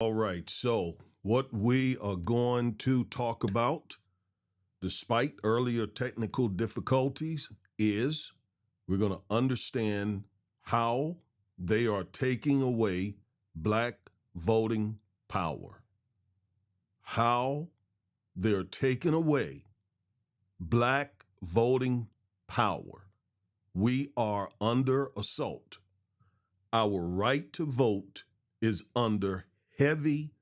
All right, so what we are going to talk about, despite earlier technical difficulties, is we're going to understand how they are taking away black voting power. How they're taking away black voting power. We are under assault. Our right to vote is under heavy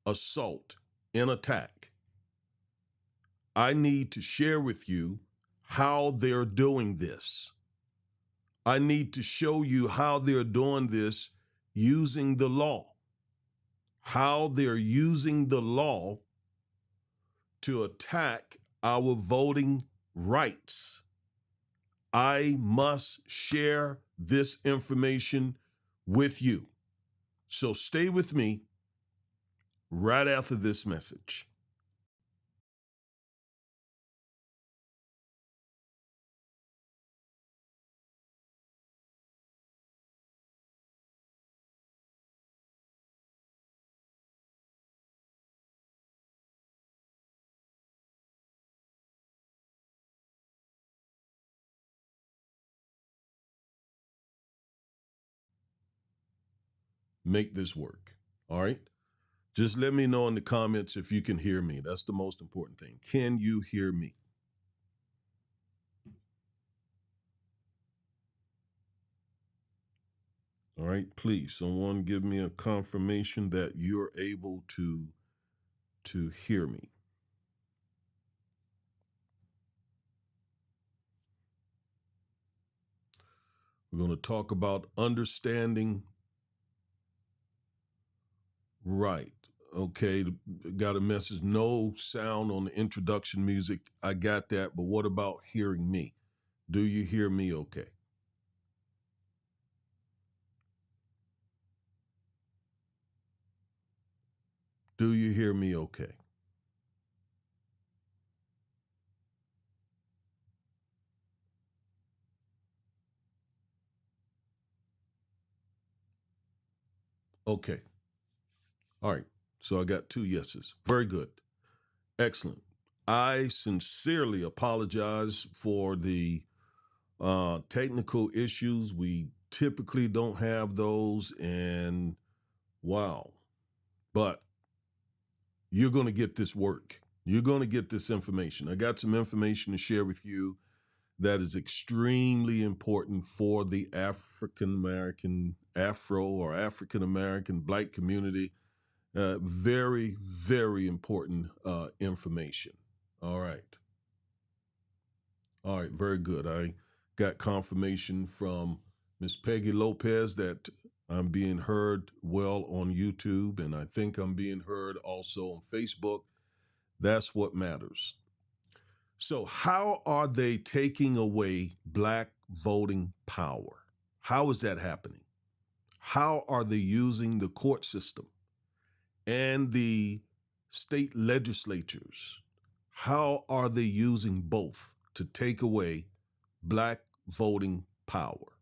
assault and attack. I need to share with you how they're doing this. I need to show you how they're doing this using the law, how they're using the law to attack our voting rights. I must share this information with you. So stay with me right after this message. Make this work. All right. Just let me know in the comments if you can hear me. That's the most important thing. Can you hear me? All right. Please, someone give me a confirmation that you're able to hear me. We're going to talk about understanding right. Okay, got a message. No sound on the introduction music. I got that, but what about hearing me? Do you hear me okay? Do you hear me okay? Okay. All right. So I got two yeses. Very good. Excellent. I sincerely apologize for the technical issues. We typically don't have those, and wow. But you're going to get this work. You're going to get this information. I got some information to share with you that is extremely important for the African American, Afro or African American Black community. Very, very important information. All right. All right. Very good. I got confirmation from Miss Peggy Lopez that I'm being heard well on YouTube, and I think I'm being heard also on Facebook. That's what matters. So, how are they taking away black voting power? How is that happening? How are they using the court system and the state legislatures? How are they using both to take away black voting power?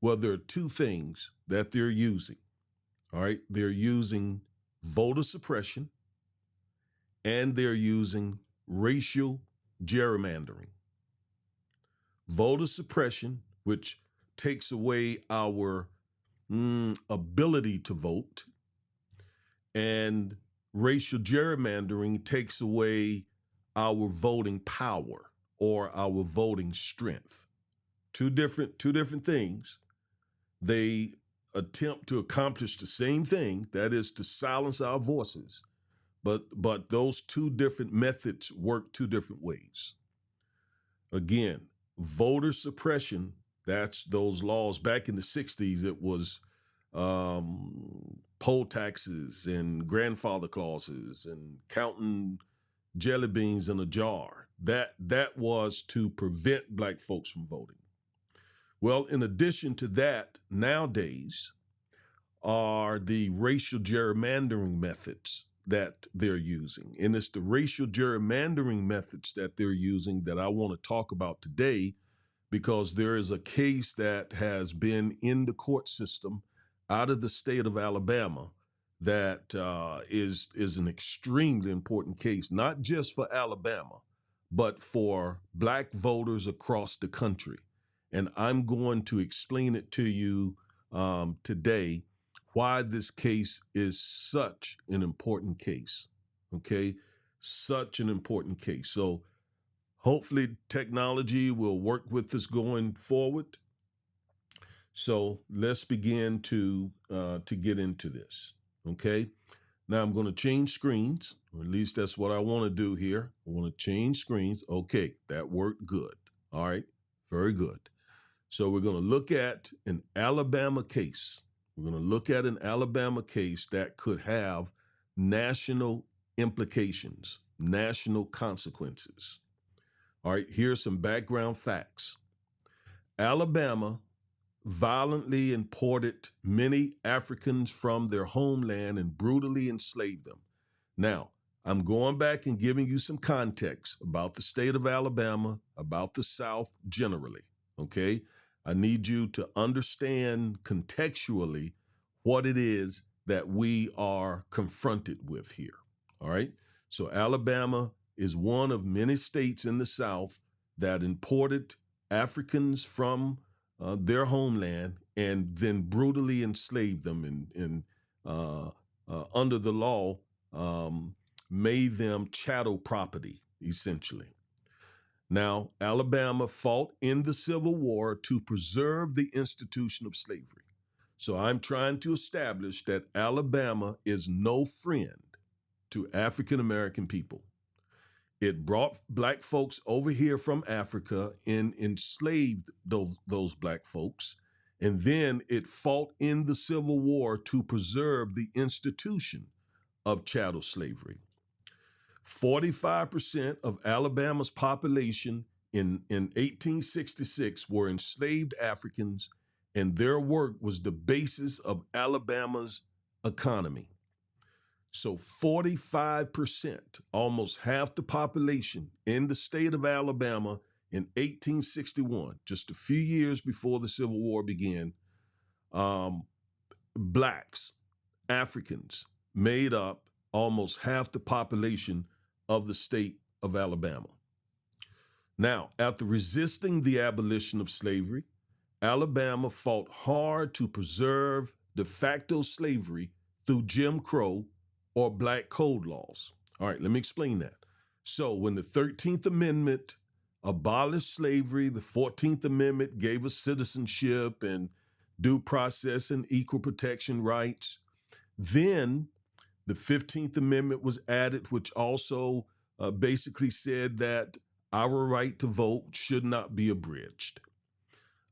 Well, there are two things that they're using. All right. They're using voter suppression and they're using racial gerrymandering. Voter suppression, which takes away our ability to vote, and racial gerrymandering takes away our voting power or our voting strength. Two different things. They attempt to accomplish the same thing, that is to silence our voices, but those two different methods work two different ways. Again, voter suppression, that's those laws back in the 60s. It was poll taxes and grandfather clauses and counting jelly beans in a jar. That was to prevent black folks from voting. Well, in addition to that, nowadays are the racial gerrymandering methods that they're using. And it's the racial gerrymandering methods that they're using that I want to talk about today, because there is a case that has been in the court system out of the state of Alabama that is an extremely important case, not just for Alabama, but for Black voters across the country. And I'm going to explain it to you today why this case is such an important case. Okay, such an important case. So hopefully technology will work with us going forward. So let's begin to get into this. Okay. Now I'm going to change screens, or at least that's what I want to do here. I want to change screens. Okay, that worked good. All right, very good. So we're going to look at an Alabama case. We're going to look at an Alabama case that could have national implications, national consequences. All right, here's some background facts. Alabama violently imported many Africans from their homeland and brutally enslaved them. Now, I'm going back and giving you some context about the state of Alabama, about the South generally, okay? I need you to understand contextually what it is that we are confronted with here, all right? So Alabama is one of many states in the South that imported Africans from their homeland and then brutally enslaved them and under the law made them chattel property, essentially. Now, Alabama fought in the Civil War to preserve the institution of slavery. So I'm trying to establish that Alabama is no friend to African American people. It brought Black folks over here from Africa and enslaved those Black folks. And then it fought in the Civil War to preserve the institution of chattel slavery. 45% of Alabama's population in 1866 were enslaved Africans, and their work was the basis of Alabama's economy. So 45%, almost half the population in the state of Alabama in 1861, just a few years before the Civil War began, Blacks, Africans, made up almost half the population of the state of Alabama. Now, after resisting the abolition of slavery, Alabama fought hard to preserve de facto slavery through Jim Crow or Black Code laws. All right, let me explain that. So when the 13th Amendment abolished slavery, the 14th Amendment gave us citizenship and due process and equal protection rights. Then the 15th Amendment was added, which also basically said that our right to vote should not be abridged.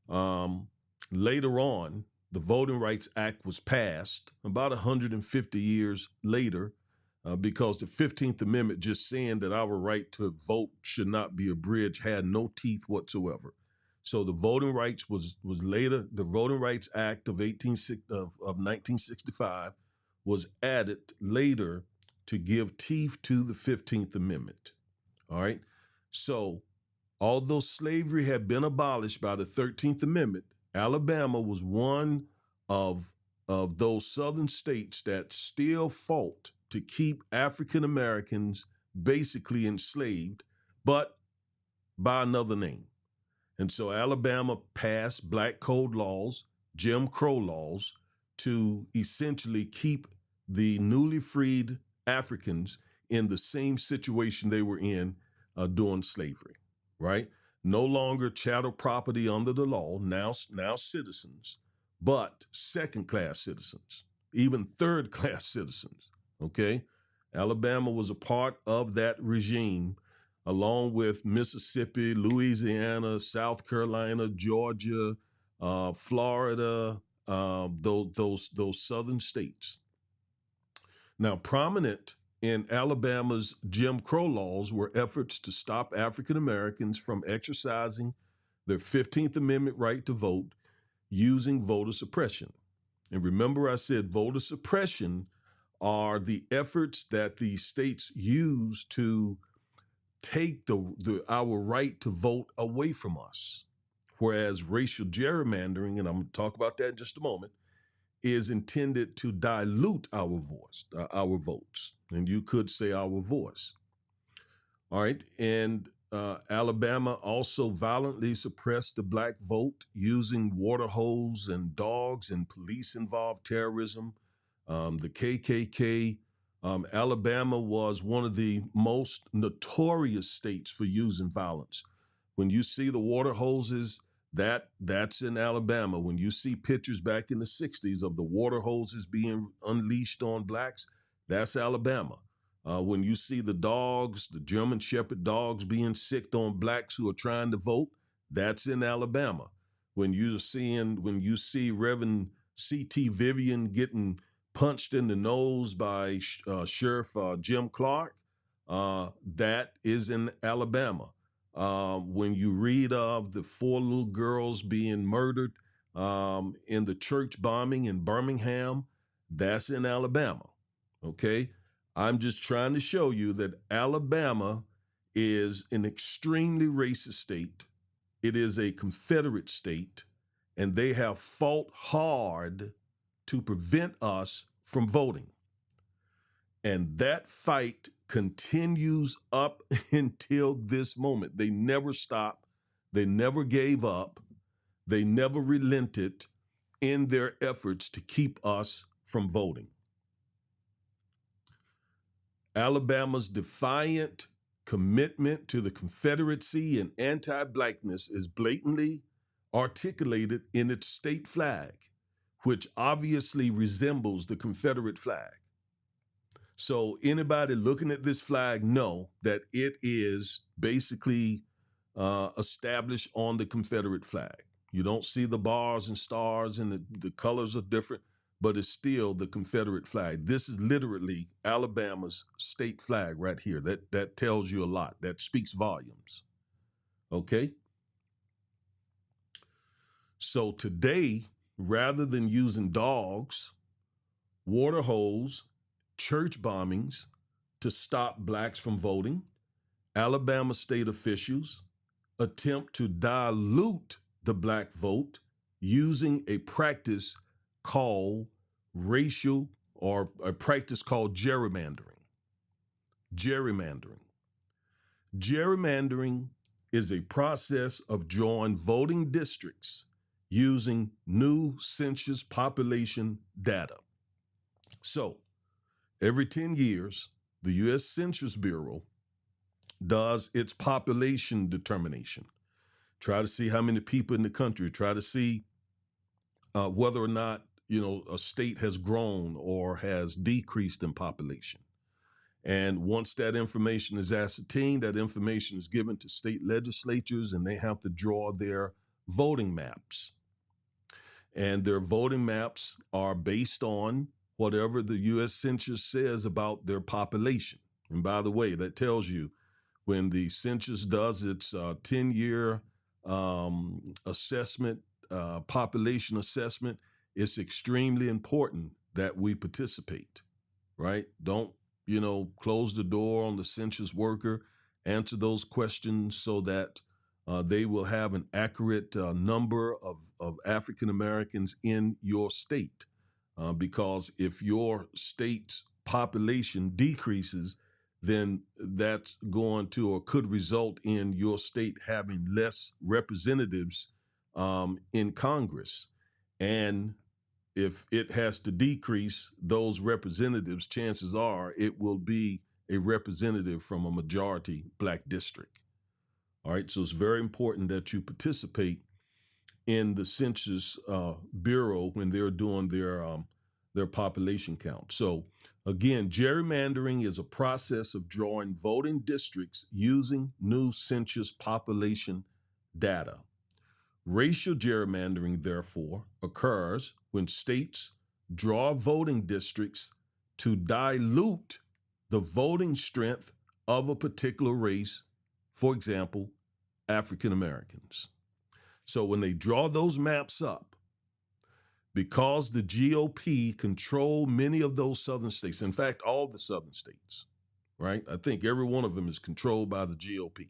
Later on, the Voting Rights Act was passed about 150 years later because the 15th Amendment just saying that our right to vote should not be abridged had no teeth whatsoever. So the Voting Rights was later, the Voting Rights Act of 1965 was added later to give teeth to the 15th Amendment. All right. So although slavery had been abolished by the 13th Amendment, Alabama was one of those southern states that still fought to keep African Americans basically enslaved, but by another name. And so Alabama passed Black Code laws, Jim Crow laws, to essentially keep the newly freed Africans in the same situation they were in during slavery, right? No longer chattel property under the law, now citizens, but second-class citizens, even third-class citizens, okay? Alabama was a part of that regime along with Mississippi, Louisiana, South Carolina, Georgia, Florida, those southern states. Now, prominent in Alabama's Jim Crow laws were efforts to stop African Americans from exercising their 15th Amendment right to vote using voter suppression. And remember, I said voter suppression are the efforts that the states use to take our right to vote away from us. Whereas racial gerrymandering, and I'm going to talk about that in just a moment, is intended to dilute our voice, our votes, and you could say our voice. All right, and Alabama also violently suppressed the black vote using water holes and dogs and police-involved terrorism. The KKK. Alabama was one of the most notorious states for using violence. When you see the water hoses, that's in Alabama. When you see pictures back in the 60s of the water hoses being unleashed on blacks, that's Alabama. When you see the dogs, the German Shepherd dogs being sicked on blacks who are trying to vote, that's in Alabama. When you see Reverend C.T. Vivian getting punched in the nose by Sheriff Jim Clark, that is in Alabama. When you read of the 4 little girls being murdered in the church bombing in Birmingham, that's in Alabama. Okay? I'm just trying to show you that Alabama is an extremely racist state. It is a Confederate state, and they have fought hard to prevent us from voting. And that fight continues up until this moment. They never stopped. They never gave up. They never relented in their efforts to keep us from voting. Alabama's defiant commitment to the Confederacy and anti-blackness is blatantly articulated in its state flag, which obviously resembles the Confederate flag. So anybody looking at this flag know that it is basically established on the Confederate flag. You don't see the bars and stars and the colors are different, but it's still the Confederate flag. This is literally Alabama's state flag right here. That tells you a lot. That speaks volumes. Okay? So today, rather than using dogs, water holes, church bombings to stop blacks from voting, Alabama state officials attempt to dilute the black vote using a practice called racial, or a practice called gerrymandering. Gerrymandering is a process of drawing voting districts using new census population data. So, every 10 years, the U.S. Census Bureau does its population determination. Try to see how many people in the country, try to see whether or not, a state has grown or has decreased in population. And once that information is ascertained, that information is given to state legislatures and they have to draw their voting maps. And their voting maps are based on whatever the U.S. Census says about their population. And by the way, that tells you when the census does its 10-year assessment, population assessment, it's extremely important that we participate, right? Don't, close the door on the census worker. Answer those questions so that they will have an accurate number of African Americans in your state. Because if your state's population decreases, then that's going to or could result in your state having less representatives in Congress. And if it has to decrease those representatives, chances are it will be a representative from a majority black district. All right, so it's very important that you participate in the Census Bureau when they're doing their population count. So again, gerrymandering is a process of drawing voting districts using new census population data. Racial gerrymandering, therefore, occurs when states draw voting districts to dilute the voting strength of a particular race, for example, African Americans. So when they draw those maps up, because the GOP control many of those southern states, in fact, all the southern states, right? I think every one of them is controlled by the GOP.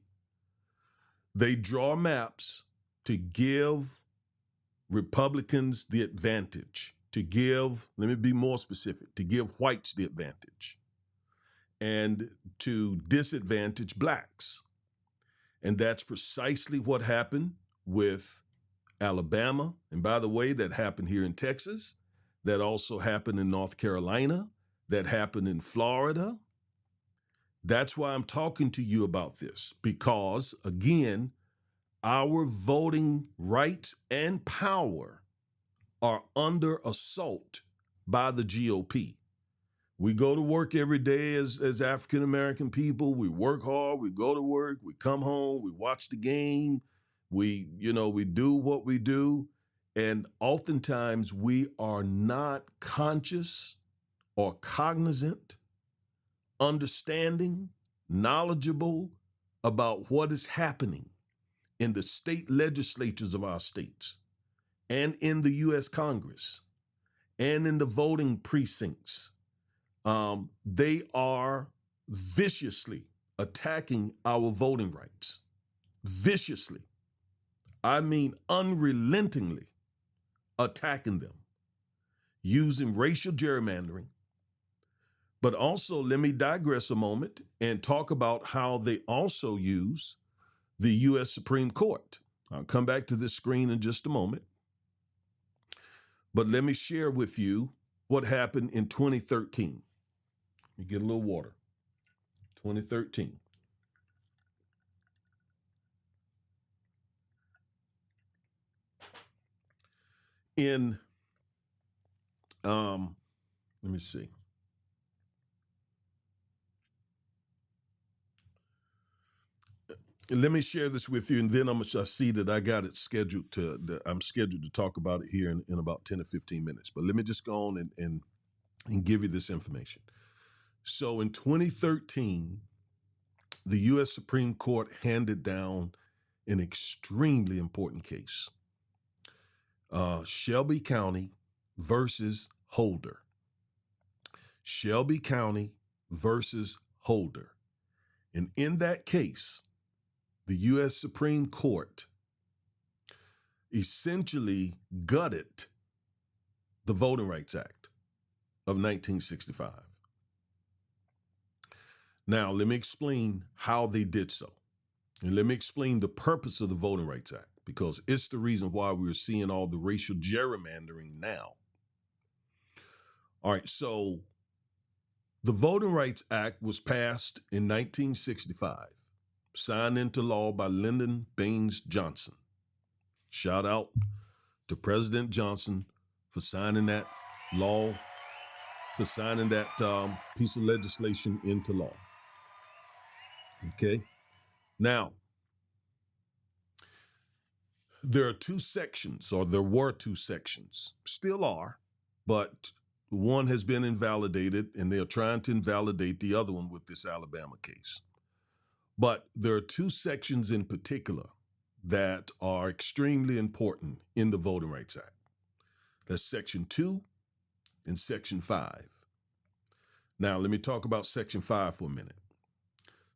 They draw maps to give Republicans the advantage. to give, let me be more specific, to give whites the advantage and to disadvantage blacks. And that's precisely what happened with Alabama. And by the way, that happened here in Texas. That also happened in North Carolina. That happened in Florida. That's why I'm talking to you about this, because again, our voting rights and power are under assault by the GOP. We go to work every day as African-American people. We work hard, we go to work, we come home, we watch the game, we do what we do. And oftentimes we are not conscious or cognizant, understanding, knowledgeable about what is happening in the state legislatures of our states and in the U.S. Congress and in the voting precincts. They are viciously attacking our voting rights. Viciously. I mean, unrelentingly attacking them, using racial gerrymandering. But also, let me digress a moment and talk about how they also use the U.S. Supreme Court. I'll come back to this screen in just a moment. But let me share with you what happened in 2013. Let me get a little water. 2013. Let me see. Let me share this with you, and then I see that I got it scheduled I'm scheduled to talk about it here in about 10 or 15 minutes. But let me just go on and give you this information. So in 2013, the U.S. Supreme Court handed down an extremely important case. Shelby County versus Holder. Shelby County versus Holder. And in that case, the U.S. Supreme Court essentially gutted the Voting Rights Act of 1965. Now, let me explain how they did so. And let me explain the purpose of the Voting Rights Act, because it's the reason why we're seeing all the racial gerrymandering now. All right, so the Voting Rights Act was passed in 1965, signed into law by Lyndon Baines Johnson. Shout out to President Johnson for signing that law, for signing that piece of legislation into law. Okay. Now, there are two sections, or there were two sections, still are, but one has been invalidated, and they're trying to invalidate the other one with this Alabama case. But there are two sections in particular that are extremely important in the Voting Rights Act. That's Section 2 and Section 5. Now, let me talk about Section 5 for a minute.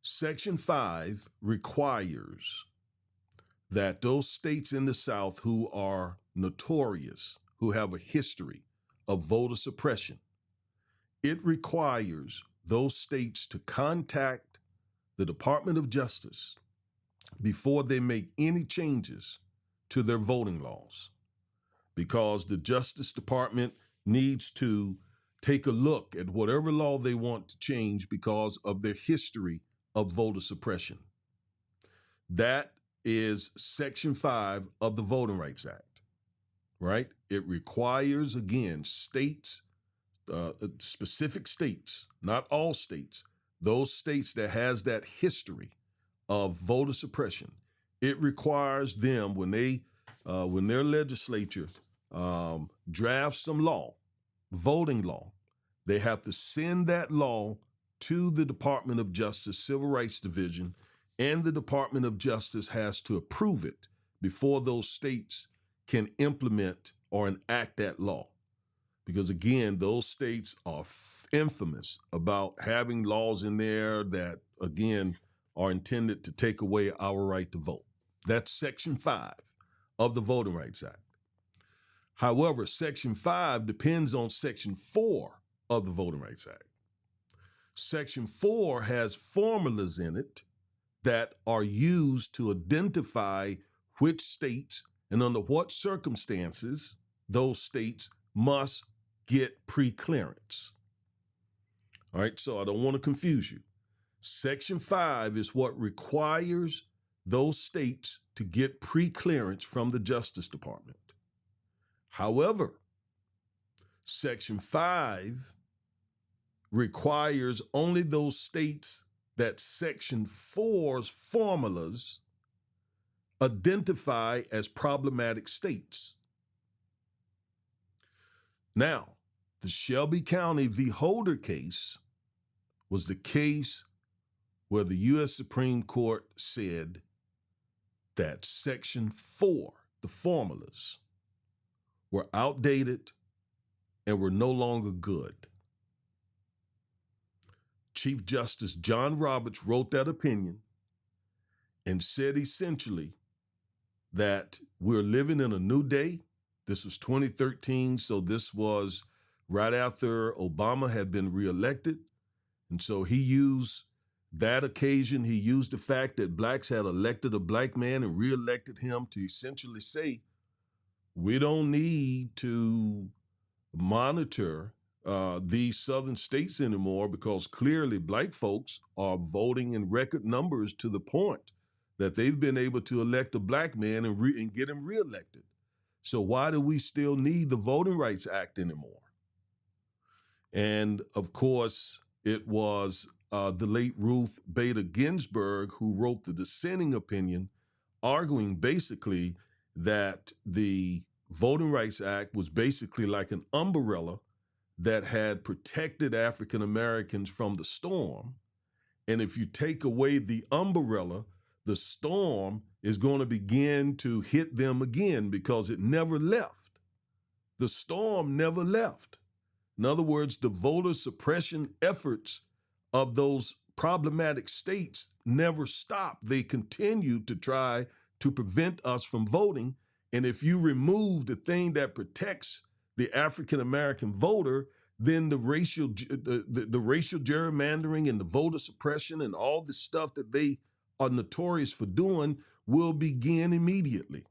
Section 5 requires that those states in the South who are notorious, who have a history of voter suppression, it requires those states to contact the Department of Justice before they make any changes to their voting laws, because the Justice Department needs to take a look at whatever law they want to change because of their history of voter suppression. That is Section 5 of the Voting Rights Act, right? It requires, again, states, specific states, not all states, those states that has that history of voter suppression. It requires them, when their legislature drafts some law, voting law, they have to send that law to the Department of Justice Civil Rights Division, and the Department of Justice has to approve it before those states can implement or enact that law. Because again, those states are infamous about having laws in there that, again, are intended to take away our right to vote. That's Section 5 of the Voting Rights Act. However, Section 5 depends on Section 4 of the Voting Rights Act. Section 4 has formulas in it that are used to identify which states and under what circumstances those states must get pre-clearance. All right, so I don't want to confuse you. Section 5 is what requires those states to get pre-clearance from the Justice Department. However, Section 5 requires only those states that Section 4's formulas identify as problematic states. Now, the Shelby County v. Holder case was the case where the U.S. Supreme Court said that Section 4, the formulas, were outdated and were no longer good. Chief Justice John Roberts wrote that opinion and said essentially that we're living in a new day. This was 2013, so this was right after Obama had been reelected. And so he used that occasion, he used the fact that blacks had elected a black man and reelected him to essentially say, we don't need to monitor these southern states anymore because clearly black folks are voting in record numbers to the point that they've been able to elect a black man and get him reelected. So why do we still need the Voting Rights Act anymore? And of course, it was the late Ruth Bader Ginsburg who wrote the dissenting opinion, arguing basically that the Voting Rights Act was basically like an umbrella that had protected African Americans from the storm. And if you take away the umbrella, the storm is going to begin to hit them again because it never left. The storm never left. In other words, the voter suppression efforts of those problematic states never stopped. They continued to try to prevent us from voting. And if you remove the thing that protects the African American voter, then the racial gerrymandering and the voter suppression and all the stuff that they are notorious for doing will begin immediately.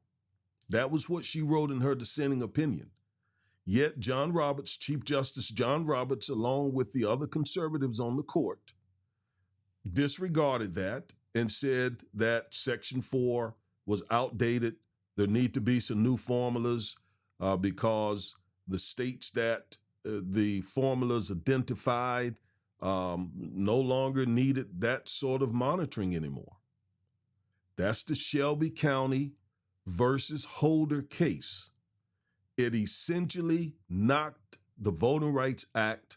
That was what she wrote in her dissenting opinion. Yet John Roberts, Chief Justice John Roberts, along with the other conservatives on the court, disregarded that and said that Section 4 was outdated. There need to be some new formulas because the states that the formulas identified no longer needed that sort of monitoring anymore. That's the Shelby County versus Holder case. It essentially knocked the Voting Rights Act,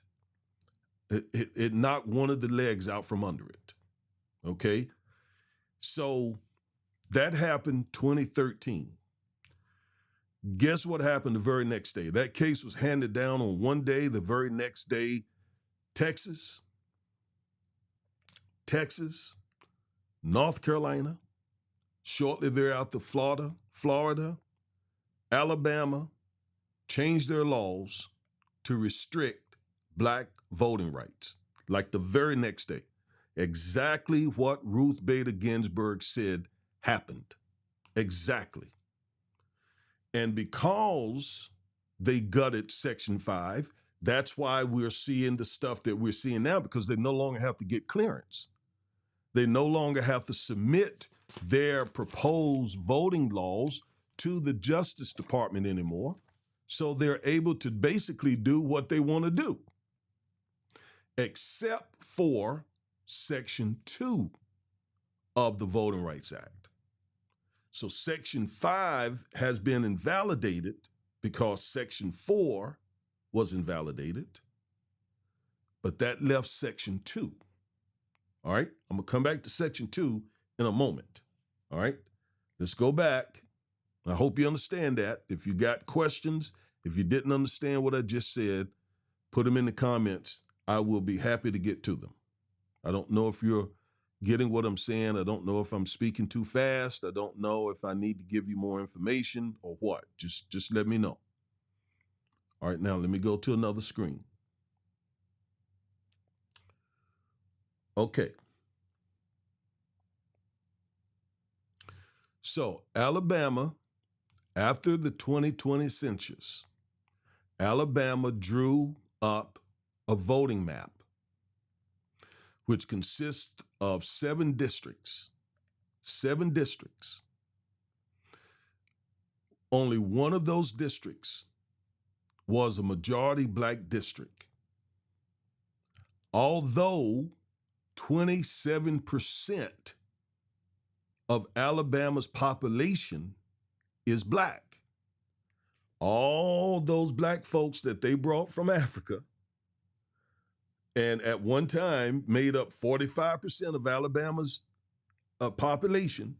it knocked one of the legs out from under it, okay? So that happened 2013. Guess what happened the very next day? That case was handed down on one day. The very next day, Texas, North Carolina, shortly thereafter, Florida, Alabama, changed their laws to restrict black voting rights, like the very next day. Exactly what Ruth Bader Ginsburg said happened. Exactly. And because they gutted Section 5, that's why we're seeing the stuff that we're seeing now, because they no longer have to get clearance. They no longer have to submit their proposed voting laws to the Justice Department anymore. So they're able to basically do what they want to do, except for Section 2 of the Voting Rights Act. So Section 5 has been invalidated because Section 4 was invalidated, but that left Section 2. All right, I'm gonna come back to Section 2 in a moment. All right, let's go back. I hope you understand that. If you got questions, if you didn't understand what I just said, put them in the comments. I will be happy to get to them. I don't know if you're getting what I'm saying. I don't know if I'm speaking too fast. I don't know if I need to give you more information or what. Just let me know. All right, now let me go to another screen. Okay. So Alabama, after the 2020 census, Alabama drew up a voting map, which consists of 7 districts. 7 districts. Only one of those districts was a majority black district. Although 27% of Alabama's population is black. All those black folks that they brought from Africa and at one time made up 45% of Alabama's population,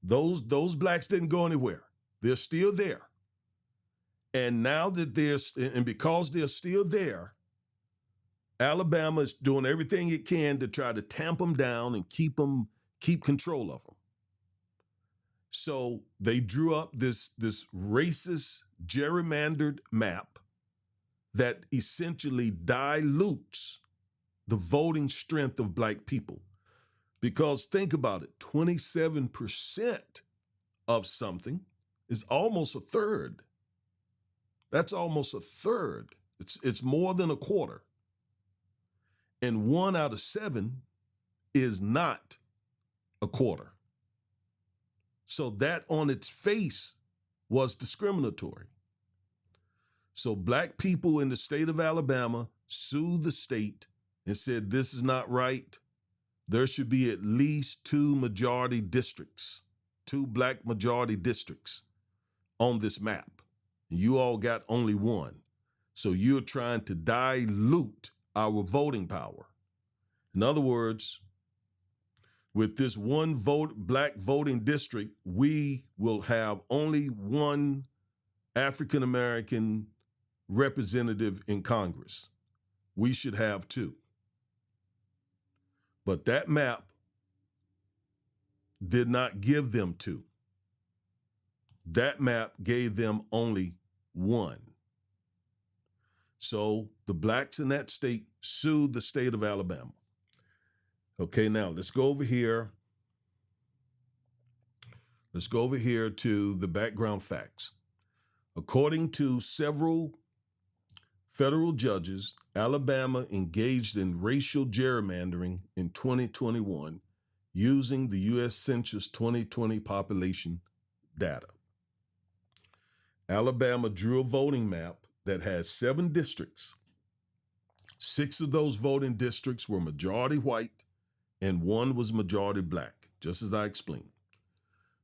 those blacks didn't go anywhere. They're still there. And now that because they're still there, Alabama is doing everything it can to try to tamp them down and keep control of them. So they drew up this racist, gerrymandered map that essentially dilutes the voting strength of black people. Because think about it, 27% of something is almost a third. That's almost a third. It's more than a quarter. And 1 out of 7 is not a quarter. So that on its face was discriminatory. So black people in the state of Alabama sued the state and said, this is not right. There should be at least 2 majority districts, 2 black majority districts on this map. You all got only 1. So you're trying to dilute our voting power. In other words, with this 1 black voting district, we will have only 1 African-American representative in Congress. We should have 2. But that map did not give them 2. That map gave them only 1. So the blacks in that state sued the state of Alabama. Okay, now let's go over here. Let's go over here to the background facts. According to several federal judges, Alabama engaged in racial gerrymandering in 2021 using the U.S. Census 2020 population data. Alabama drew a voting map that has 7 districts. 6 of those voting districts were majority white and 1 was majority black, just as I explained.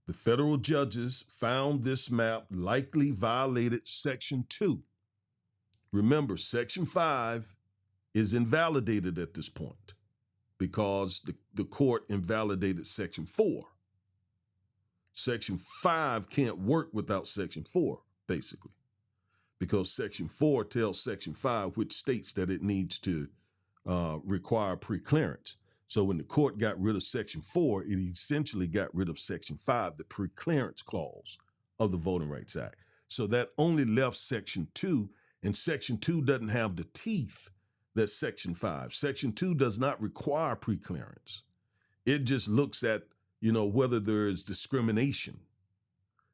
The federal judges found this map likely violated Section 2. Remember, Section 5 is invalidated at this point because the court invalidated Section 4. Section 5 can't work without Section 4, basically, because Section 4 tells Section 5 which states that it needs to require preclearance. So when the court got rid of Section 4, it essentially got rid of Section 5, the preclearance clause of the Voting Rights Act. So that only left Section 2, and Section 2 doesn't have the teeth that Section 5. Section 2 does not require preclearance. It just looks at, whether there is discrimination.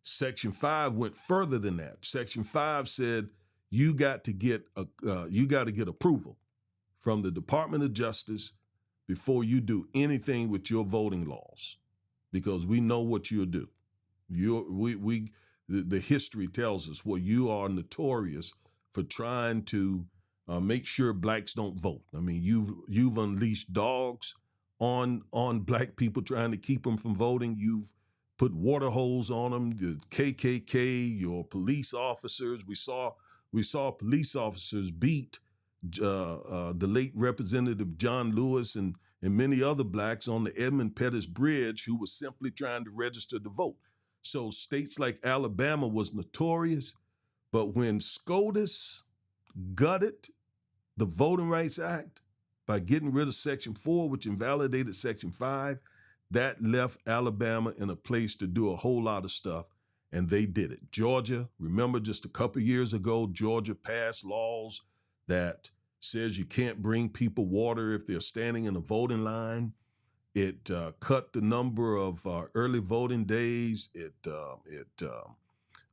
Section 5 went further than that. Section 5 said you got to get approval from the Department of Justice before you do anything with your voting laws, because we know what you'll do. The history tells us you are notorious for trying to make sure blacks don't vote. I mean, you've unleashed dogs on black people, trying to keep them from voting. You've put water holes on them. The KKK, your police officers. We saw police officers beat the late Representative John Lewis and many other blacks on the Edmund Pettus Bridge who was simply trying to register to vote. So states like Alabama was notorious, but when SCOTUS gutted the Voting Rights Act by getting rid of Section 4, which invalidated Section 5, that left Alabama in a place to do a whole lot of stuff. and they did it. Georgia, remember just a couple years ago, Georgia passed laws that says you can't bring people water if they're standing in a voting line. It cut the number of early voting days. It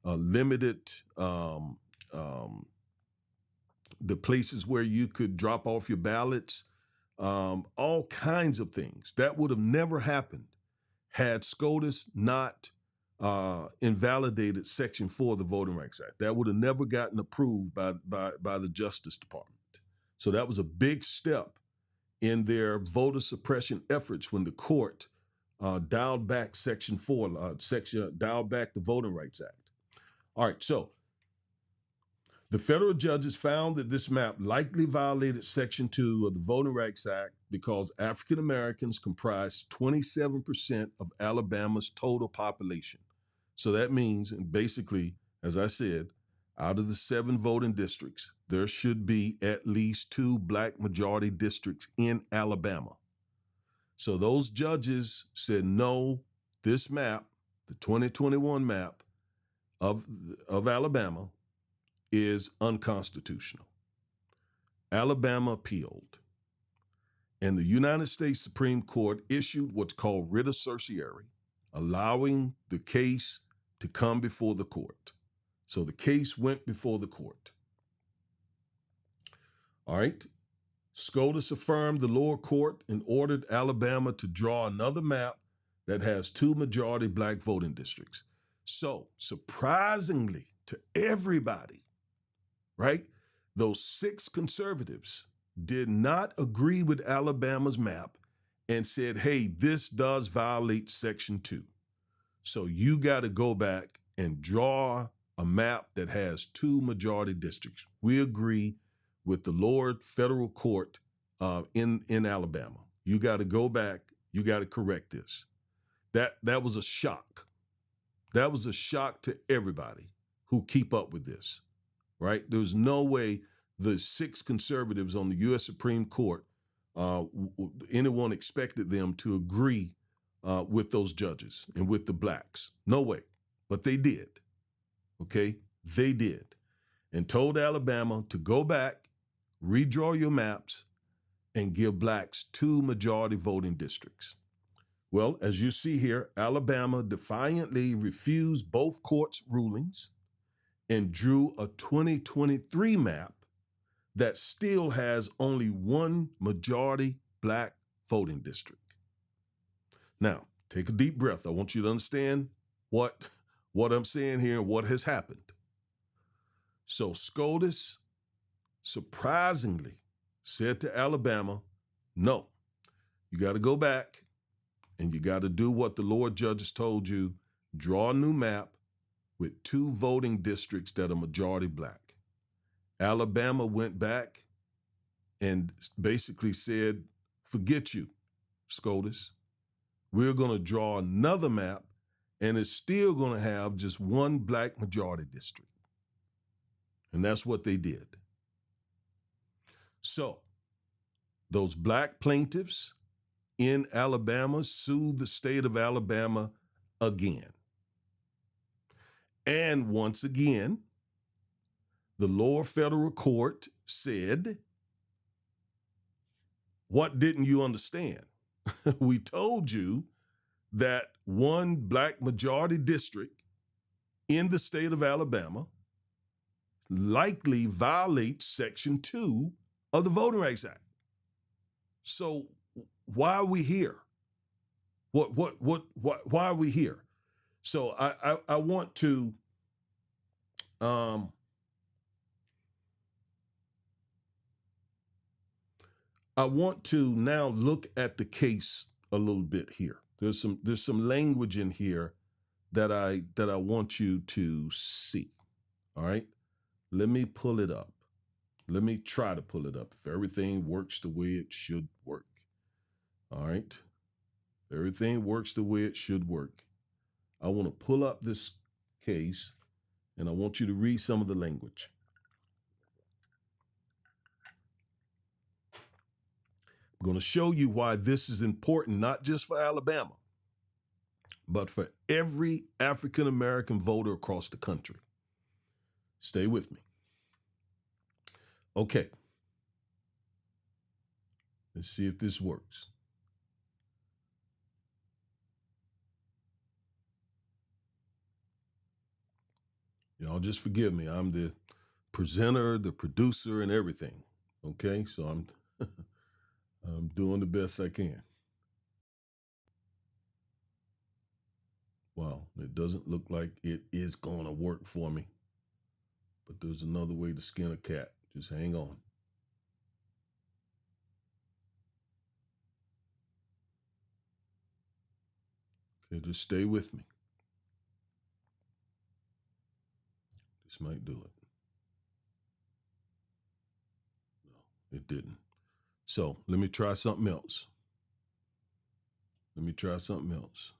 limited the places where you could drop off your ballots. All kinds of things that would have never happened had SCOTUS not invalidated Section 4 of the Voting Rights Act. That would have never gotten approved by the Justice Department. So that was a big step in their voter suppression efforts when the court dialed back Section 4, dialed back the Voting Rights Act. All right, so the federal judges found that this map likely violated Section 2 of the Voting Rights Act because African Americans comprise 27% of Alabama's total population. So that means, and basically, as I said, out of the 7 voting districts, there should be at least 2 black majority districts in Alabama. So those judges said, no, this map, the 2021 map of Alabama, is unconstitutional. Alabama appealed, and the United States Supreme Court issued what's called writ of certiorari, allowing the case to come before the court. So the case went before the court. All right. SCOTUS affirmed the lower court and ordered Alabama to draw another map that has 2 majority black voting districts. So surprisingly to everybody, right, those 6 conservatives did not agree with Alabama's map and said, hey, this does violate Section 2. So you got to go back and draw a map that has 2 majority districts. We agree with the lower federal court in Alabama. You got to go back. You got to correct this. That was a shock. That was a shock to everybody who keep up with this, right? There's no way the 6 conservatives on the U.S. Supreme Court, anyone expected them to agree with those judges and with the blacks. No way. But they did. Okay? They did. And told Alabama to go back, redraw your maps, and give blacks 2 majority voting districts. Well, as you see here, Alabama defiantly refused both courts' rulings and drew a 2023 map that still has only 1 majority black voting district. Now, take a deep breath. I want you to understand what I'm saying here and what has happened. So SCOTUS surprisingly said to Alabama, no, you got to go back and you got to do what the lower judges told you, draw a new map with 2 voting districts that are majority black. Alabama went back and basically said, forget you, SCOTUS. We're going to draw another map, and it's still going to have just 1 black majority district. And that's what they did. So those black plaintiffs in Alabama sued the state of Alabama again. And once again, the lower federal court said, what didn't you understand? We told you that 1 black majority district in the state of Alabama likely violates Section 2 of the Voting Rights Act. So why are we here? Why are we here? So I want to now look at the case a little bit here. There's some language in here that I want you to see. All right, let me pull it up. Let me try to pull it up. If everything works the way it should work. All right, everything works the way it should work. I want to pull up this case, and I want you to read some of the language. I'm going to show you why this is important, not just for Alabama, but for every African-American voter across the country. Stay with me. Okay. Let's see if this works. Y'all just forgive me. I'm the presenter, the producer, and everything. Okay, so I'm doing the best I can. Wow, it doesn't look like it is going to work for me. But there's another way to skin a cat. Just hang on. Okay, just stay with me. This might do it. No, it didn't. So let me try something else. Let me try something else.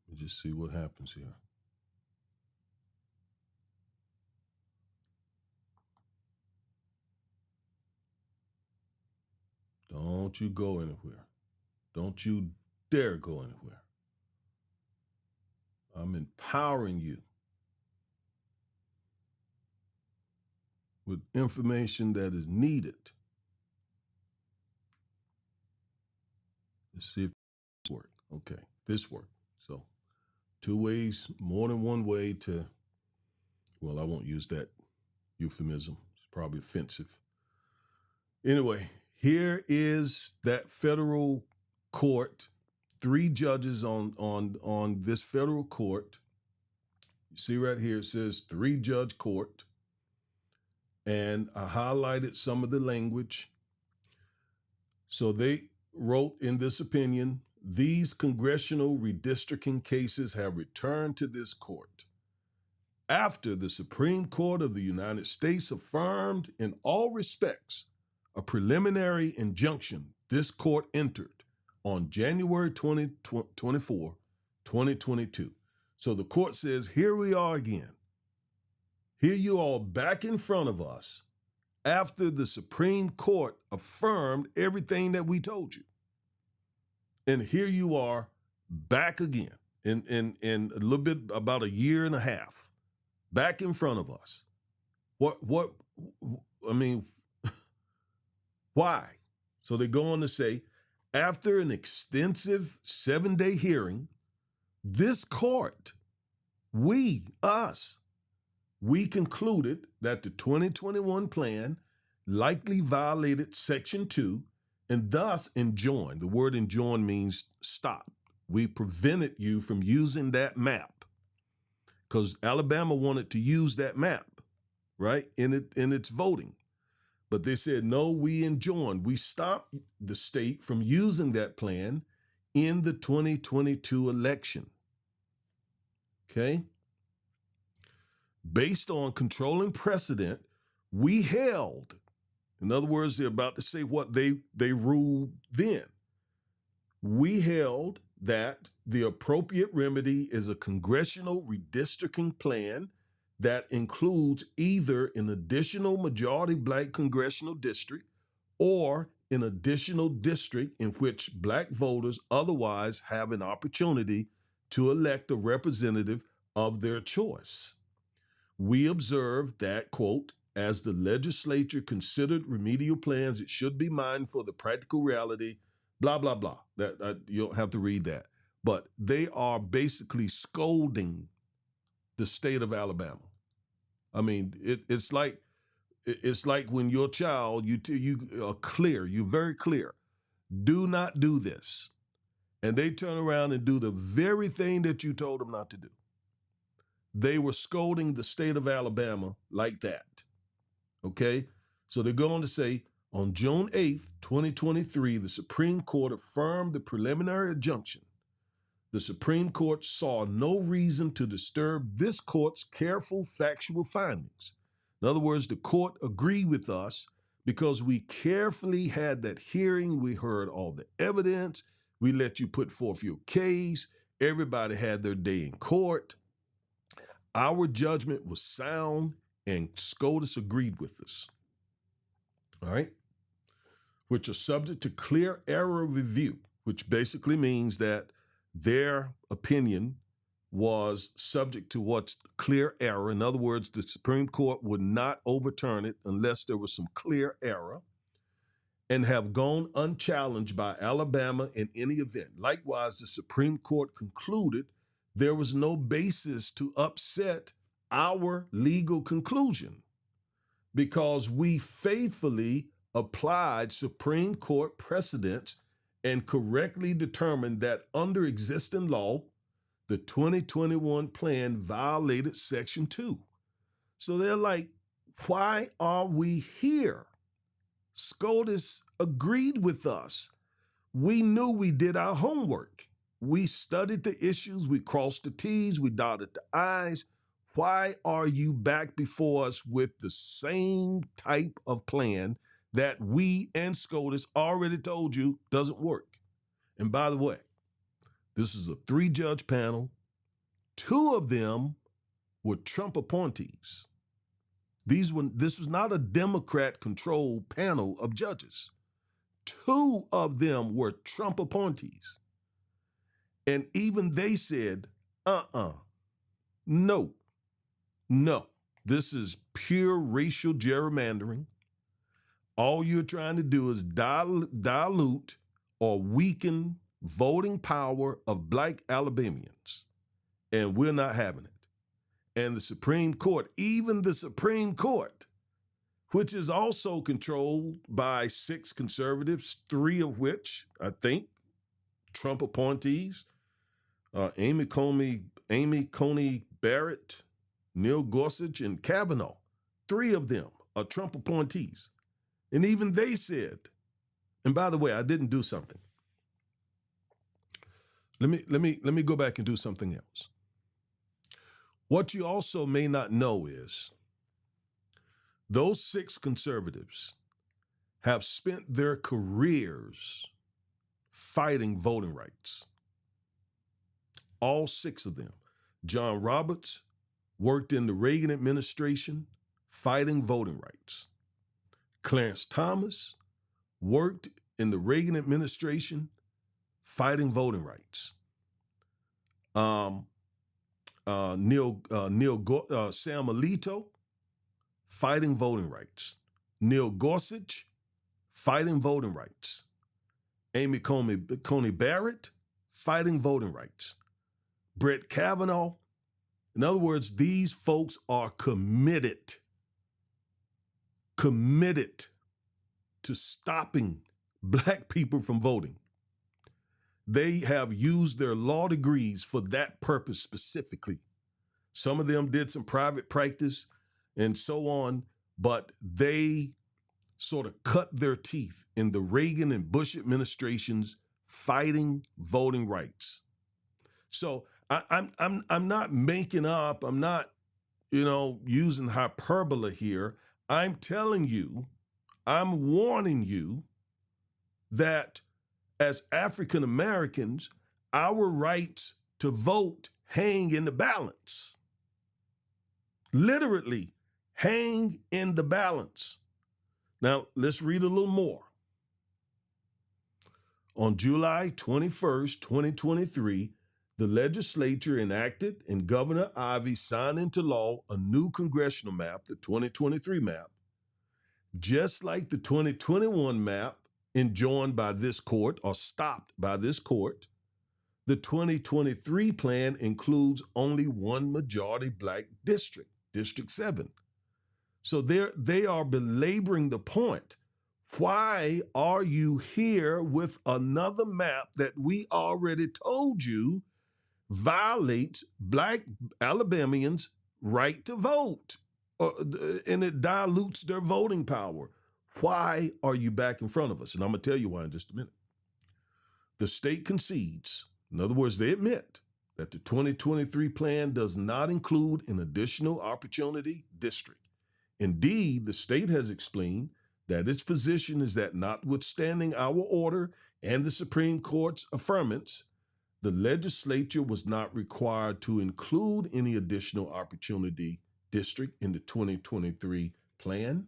Let me just see what happens here. Don't you go anywhere. Don't you dare go anywhere. I'm empowering you with information that is needed. Let's see if this works. Okay, this worked. So 2 ways, more than one way to, well, I won't use that euphemism. It's probably offensive. Anyway, here is that federal court, 3 judges on this federal court. You see right here, it says 3-judge court. And I highlighted some of the language. So they wrote in this opinion, these congressional redistricting cases have returned to this court after the Supreme Court of the United States affirmed in all respects a preliminary injunction this court entered on January 24, 2022. So the court says, here we are again. Here you are back in front of us after the Supreme Court affirmed everything that we told you. And here you are back again in a little bit, about a year and a half, back in front of us. I mean, why? So they go on to say, after an extensive 7-day hearing, this court, we concluded that the 2021 plan likely violated Section 2 and thus enjoined. The word enjoin means stop. We prevented you from using that map because Alabama wanted to use that map, right, in its voting. But they said, no, we enjoined. We stopped the state from using that plan in the 2022 election. Okay? Based on controlling precedent, we held, in other words, they're about to say what they ruled then. We held that the appropriate remedy is a congressional redistricting plan that includes either an additional majority Black congressional district or an additional district in which Black voters otherwise have an opportunity to elect a representative of their choice. We observed that, quote, as the legislature considered remedial plans, it should be mindful of the practical reality, blah, blah, blah. You don't have to read that. But they are basically scolding the state of Alabama. I mean, it's like when your child, you are clear, you're very clear, do not do this. And they turn around and do the very thing that you told them not to do. They were scolding the state of Alabama like that. Okay? So they're going to say, on June 8th, 2023, the Supreme Court affirmed the preliminary injunction. The Supreme Court saw no reason to disturb this court's careful factual findings. In other words, the court agreed with us because we carefully had that hearing. We heard all the evidence. We let you put forth your case. Everybody had their day in court. Our judgment was sound, and SCOTUS agreed with us. All right? which are subject to clear error review, which basically means that their opinion was subject to what's clear error. In other words, the Supreme Court would not overturn it unless there was some clear error, and have gone unchallenged by Alabama in any event. Likewise, the Supreme Court concluded there was no basis to upset our legal conclusion because we faithfully applied Supreme Court precedents and correctly determined that under existing law, the 2021 plan violated Section 2. So they're like, why are we here? SCOTUS agreed with us. We knew we did our homework. We studied the issues, we crossed the T's, we dotted the I's. Why are you back before us with the same type of plan that we and SCOTUS already told you doesn't work? And by the way, this is a 3-judge panel. 2 of them were Trump appointees. This was not a Democrat-controlled panel of judges. 2 of them were Trump appointees. And even they said, no. This is pure racial gerrymandering. All you're trying to do is dilute or weaken voting power of Black Alabamians. And we're not having it. And the Supreme Court, even the Supreme Court, which is also controlled by 6 conservatives, 3 of which, I think, Trump appointees, Amy Coney Barrett, Neil Gorsuch, and Kavanaugh. 3 of them are Trump appointees. And even they said, and by the way, I didn't do something. Let me go back and do something else. What you also may not know is those 6 conservatives have spent their careers fighting voting rights. All 6 of them. John Roberts worked in the Reagan administration fighting voting rights. Clarence Thomas worked in the Reagan administration fighting voting rights. Sam Alito, fighting voting rights. Neil Gorsuch, fighting voting rights. Amy Coney Barrett, fighting voting rights. Brett Kavanaugh. In other words, these folks are committed to stopping Black people from voting. They have used their law degrees for that purpose specifically. Some of them did some private practice and so on, but they sort of cut their teeth in the Reagan and Bush administrations fighting voting rights. So I'm not making up, I'm not, using hyperbole here. I'm telling you, I'm warning you that as African Americans, our rights to vote hang in the balance. Literally hang in the balance. Now, let's read a little more. On July 21st, 2023, the legislature enacted and Governor Ivey signed into law a new congressional map, the 2023 map. Just like the 2021 map enjoined by this court or stopped by this court, the 2023 plan includes only one majority Black district, District 7. So they are belaboring the point. Why are you here with another map that we already told you violates Black Alabamians' right to vote, and it dilutes their voting power? Why are you back in front of us? And I'm going to tell you why in just a minute. The state concedes, in other words, they admit that the 2023 plan does not include an additional opportunity district. Indeed, the state has explained that its position is that notwithstanding our order and the Supreme Court's affirmance, the legislature was not required to include any additional opportunity district in the 2023 plan.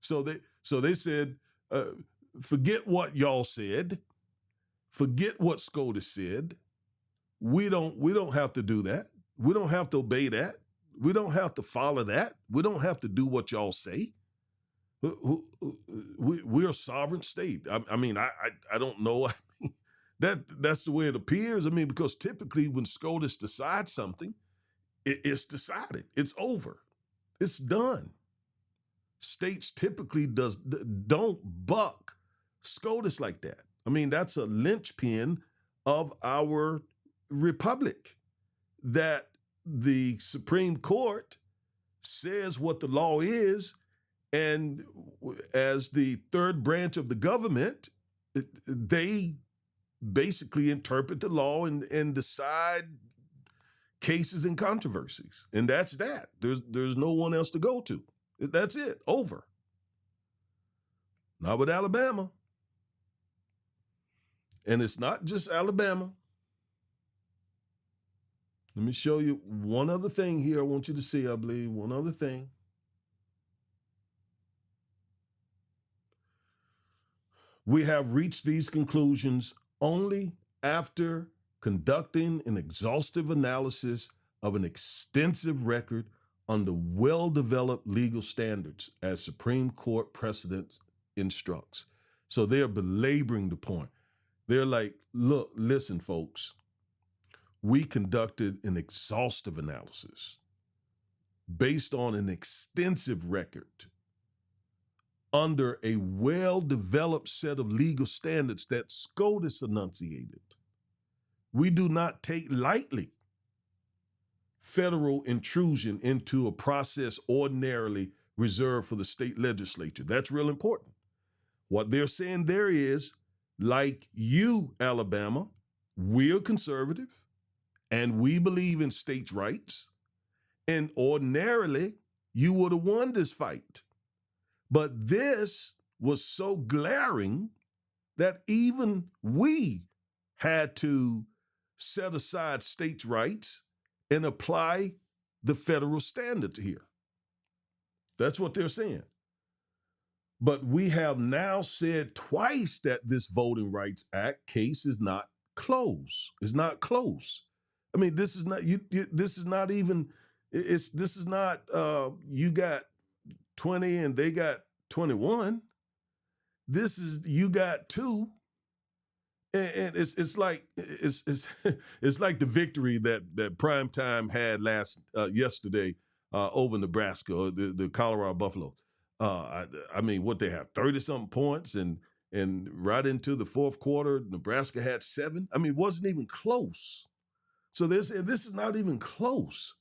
So So they said, forget what y'all said, forget what SCOTUS said. We don't have to do that. We don't have to obey that. We don't have to follow that. We don't have to do what y'all say. We're a sovereign state. I don't know. That's the way it appears. I mean, because typically when SCOTUS decides something, it's decided. It's over. It's done. States typically don't buck SCOTUS like that. I mean, that's a linchpin of our republic, that the Supreme Court says what the law is, and as the third branch of the government, they basically interpret the law and decide cases and controversies. And that's that. There's no one else to go to. That's it. Over. Not with Alabama. And it's not just Alabama. Let me show you one other thing here I want you to see, I believe. One other thing. We have reached these conclusions only after conducting an exhaustive analysis of an extensive record under well-developed legal standards, as Supreme Court precedent instructs. So they're belaboring the point. They're like, look, listen, folks, we conducted an exhaustive analysis based on an extensive record under a well-developed set of legal standards that SCOTUS enunciated. We do not take lightly federal intrusion into a process ordinarily reserved for the state legislature. That's real important. What they're saying there is, like you, Alabama, we're conservative and we believe in states' rights, and ordinarily you would have won this fight. But this was so glaring that even we had to set aside states' rights and apply the federal standards here. That's what they're saying. But we have now said twice that this Voting Rights Act case is not close. It's not close. I mean, this is not this is not even. This is not. You got 20 and they got 21. This is you got 2. And it's like it's like the victory that Primetime had yesterday over Nebraska, or the Colorado Buffalo. I mean, what they have 30-something points, and right into the fourth quarter, Nebraska had 7. I mean, it wasn't even close. So this is not even close.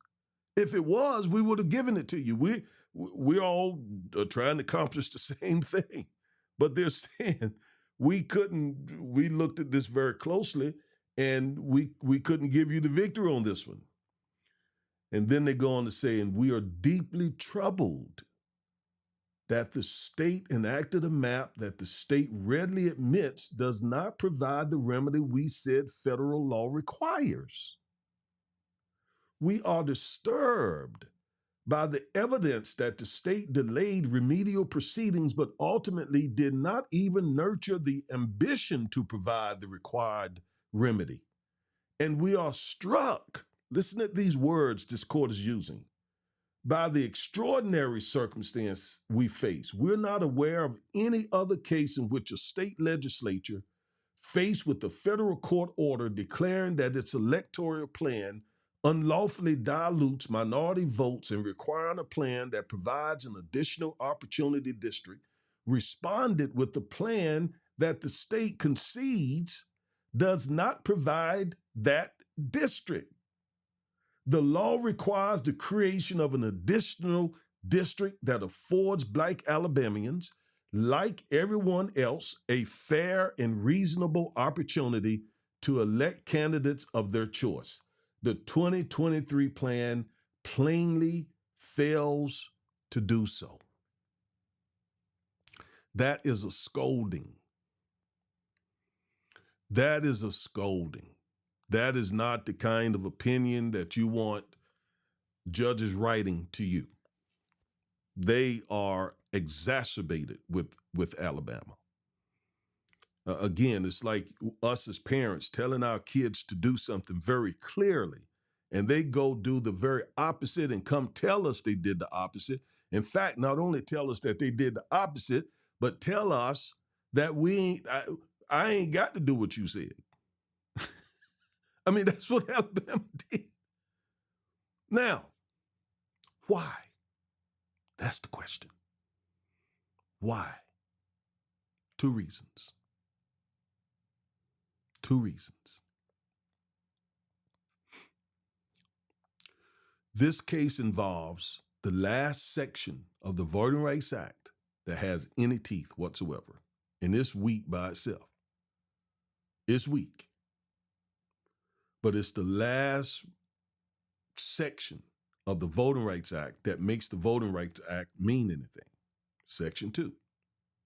If it was, we would have given it to you. We're all trying to accomplish the same thing, but they're saying we couldn't. We looked at this very closely, and we couldn't give you the victory on this one. And then they go on to say, and we are deeply troubled that the state enacted a map that the state readily admits does not provide the remedy we said federal law requires. We are disturbed by the evidence that the state delayed remedial proceedings, but ultimately did not even nurture the ambition to provide the required remedy. And we are struck, listen to these words this court is using, by the extraordinary circumstance we face. We're not aware of any other case in which a state legislature, faced with a federal court order declaring that its electoral plan unlawfully dilutes minority votes and requiring a plan that provides an additional opportunity district, responded with a plan that the state concedes does not provide that district. The law requires the creation of an additional district that affords Black Alabamians, like everyone else, a fair and reasonable opportunity to elect candidates of their choice. The 2023 plan plainly fails to do so. That is a scolding. That is a scolding. That is not the kind of opinion that you want judges writing to you. They are exacerbated with Alabama. Again, it's like us as parents telling our kids to do something very clearly, and they go do the very opposite and come tell us they did the opposite. In fact, not only tell us that they did the opposite, but tell us that I ain't got to do what you said. I mean, that's what Alabama did. Now, why? That's the question. Why? Two reasons. Two reasons. This case involves the last section of the Voting Rights Act that has any teeth whatsoever. And it's weak by itself. It's weak. But it's the last section of the Voting Rights Act that makes the Voting Rights Act mean anything. Section 2.